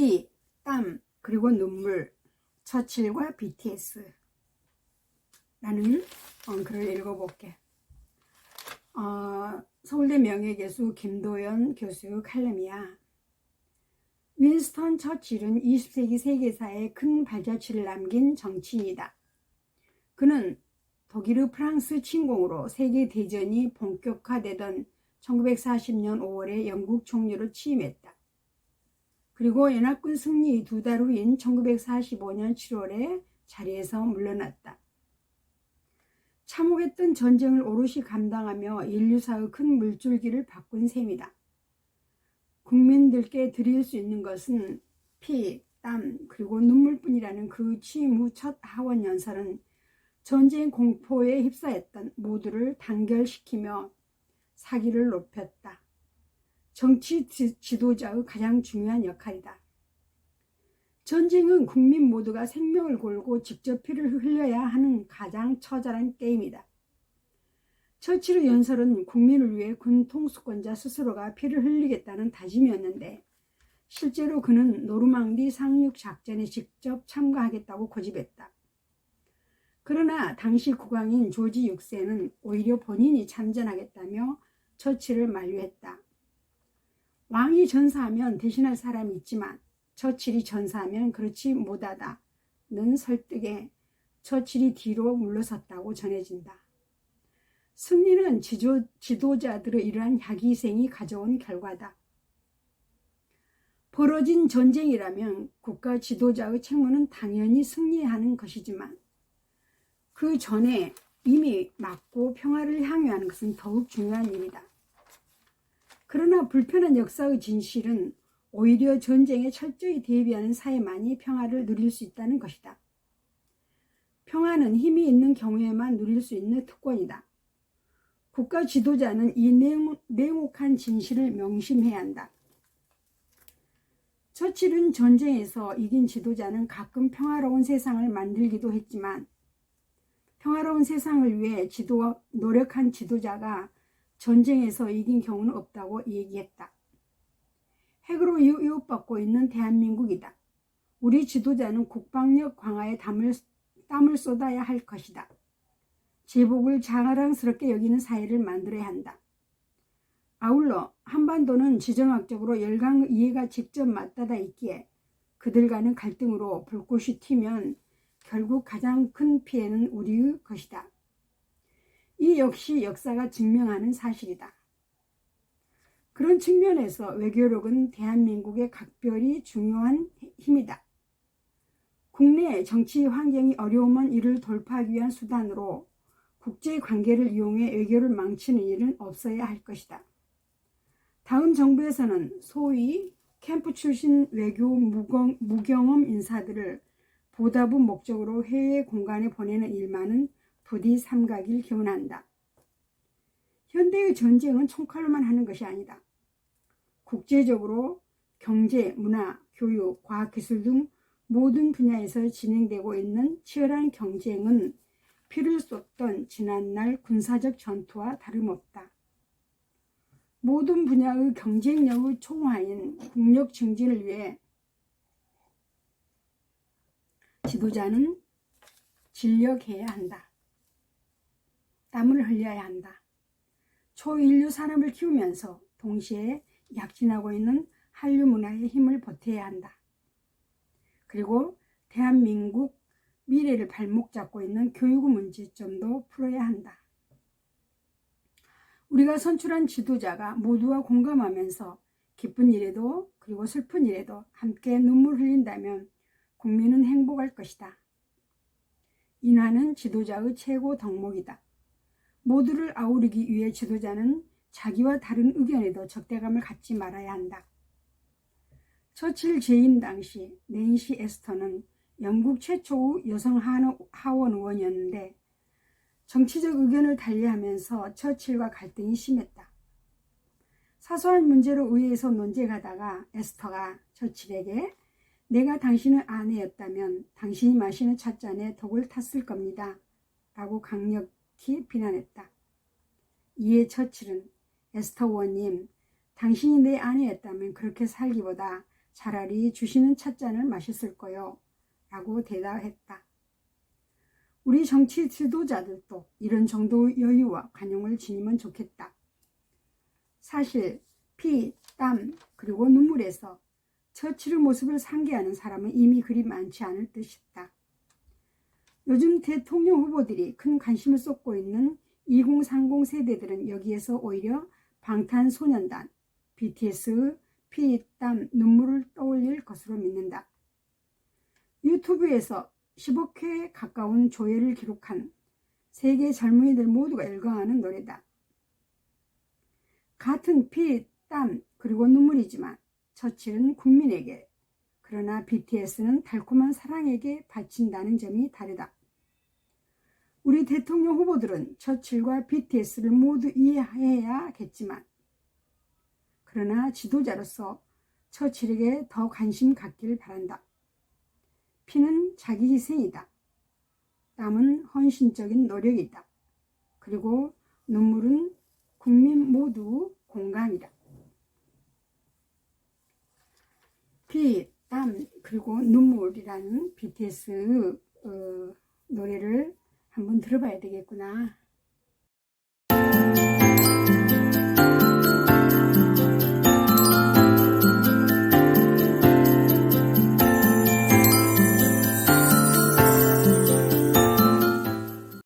피, 땀, 그리고 눈물, 처칠과 BTS 라는 글을 읽어볼게. 서울대 명예교수 김도연 교수 칼럼이야. 윈스턴 처칠은 20세기 세계사에 큰 발자취를 남긴 정치인이다. 그는 독일의 프랑스 침공으로 세계대전이 본격화되던 1940년 5월에 영국 총리로 취임했다. 그리고 연합군 승리 2달 후인 1945년 7월에 자리에서 물러났다. 참혹했던 전쟁을 오롯이 감당하며 인류사의 큰 물줄기를 바꾼 셈이다. 국민들께 드릴 수 있는 것은 피, 땀, 그리고 눈물뿐이라는 그 취임 후 첫 하원 연설은 전쟁 공포에 휩싸였던 모두를 단결시키며 사기를 높였다. 정치 지도자의 가장 중요한 역할이다. 전쟁은 국민 모두가 생명을 걸고 직접 피를 흘려야 하는 가장 처절한 게임이다. 처칠의 연설은 국민을 위해 군 통수권자 스스로가 피를 흘리겠다는 다짐이었는데 실제로 그는 노르망디 상륙 작전에 직접 참가하겠다고 고집했다. 그러나 당시 국왕인 조지 6세는 오히려 본인이 참전하겠다며 처칠을 만류했다. 왕이 전사하면 대신할 사람이 있지만 처칠이 전사하면 그렇지 못하다는 설득에 처칠이 뒤로 물러섰다고 전해진다. 승리는 지도자들의 이러한 야기생이 가져온 결과다. 벌어진 전쟁이라면 국가 지도자의 책무는 당연히 승리하는 것이지만 그 전에 이미 막고 평화를 향유하는 것은 더욱 중요한 일이다. 그러나 불편한 역사의 진실은 오히려 전쟁에 철저히 대비하는 사회만이 평화를 누릴 수 있다는 것이다. 평화는 힘이 있는 경우에만 누릴 수 있는 특권이다. 국가 지도자는 이 냉혹한 진실을 명심해야 한다. 처칠은 전쟁에서 이긴 지도자는 가끔 평화로운 세상을 만들기도 했지만 평화로운 세상을 위해 노력한 지도자가 전쟁에서 이긴 경우는 없다고 얘기했다. 핵으로 위협받고 있는 대한민국이다. 우리 지도자는 국방력 강화에 땀을 쏟아야 할 것이다. 제복을 자랑스럽게 여기는 사회를 만들어야 한다. 아울러 한반도는 지정학적으로 열강 이해가 직접 맞닿아 있기에 그들 간의 갈등으로 불꽃이 튀면 결국 가장 큰 피해는 우리의 것이다. 이 역시 역사가 증명하는 사실이다. 그런 측면에서 외교력은 대한민국의 각별히 중요한 힘이다. 국내 정치 환경이 어려우면 이를 돌파하기 위한 수단으로 국제관계를 이용해 외교를 망치는 일은 없어야 할 것이다. 다음 정부에서는 소위 캠프 출신 외교 무경험 인사들을 보답의 목적으로 해외 공간에 보내는 일만은 부디 삼가길 기원한다. 현대의 전쟁은 총칼로만 하는 것이 아니다. 국제적으로 경제, 문화, 교육, 과학기술 등 모든 분야에서 진행되고 있는 치열한 경쟁은 피를 쏟던 지난날 군사적 전투와 다름없다. 모든 분야의 경쟁력의 총화인 국력 증진을 위해 지도자는 진력해야 한다. 땀을 흘려야 한다. 초인류 산업을 키우면서 동시에 약진하고 있는 한류 문화의 힘을 보태야 한다. 그리고 대한민국 미래를 발목 잡고 있는 교육의 문제점도 풀어야 한다. 우리가 선출한 지도자가 모두와 공감하면서 기쁜 일에도 그리고 슬픈 일에도 함께 눈물 흘린다면 국민은 행복할 것이다. 인하는 지도자의 최고 덕목이다. 모두를 아우르기 위해 지도자는 자기와 다른 의견에도 적대감을 갖지 말아야 한다. 처칠 재임 당시 낸시 에스터는 영국 최초의 여성 하원 의원이었는데 정치적 의견을 달리하면서 처칠과 갈등이 심했다. 사소한 문제로 의회에서 논쟁하다가 에스터가 처칠에게 내가 당신의 아내였다면 당신이 마시는 찻잔에 독을 탔을 겁니다. 라고 강력히 비난했다. 이에 처칠은 에스터 의원님, 당신이 내 아내였다면 그렇게 살기보다 차라리 주시는 찻잔을 마셨을 거요 라고 대답했다. 우리 정치 지도자들도 이런 정도 여유와 관용을 지니면 좋겠다. 사실 피, 땀, 그리고 눈물에서 처칠의 모습을 상기하는 사람은 이미 그리 많지 않을 듯 싶다. 요즘 대통령 후보들이 큰 관심을 쏟고 있는 2030 세대들은 여기에서 오히려 방탄소년단, BTS의 피, 땀, 눈물을 떠올릴 것으로 믿는다. 유튜브에서 10억회에 가까운 조회를 기록한 세계 젊은이들 모두가 열광하는 노래다. 같은 피, 땀, 그리고 눈물이지만 처칠은 국민에게, 그러나 BTS는 달콤한 사랑에게 바친다는 점이 다르다. 우리 대통령 후보들은 처칠과 BTS를 모두 이해해야겠지만, 그러나 지도자로서 처칠에게 더 관심 갖길 바란다. 피는 자기 희생이다. 땀은 헌신적인 노력이다. 그리고 눈물은 국민 모두 공감이다. 피, 땀, 그리고 눈물이라는 BTS 노래를 한번 들어봐야 되겠구나.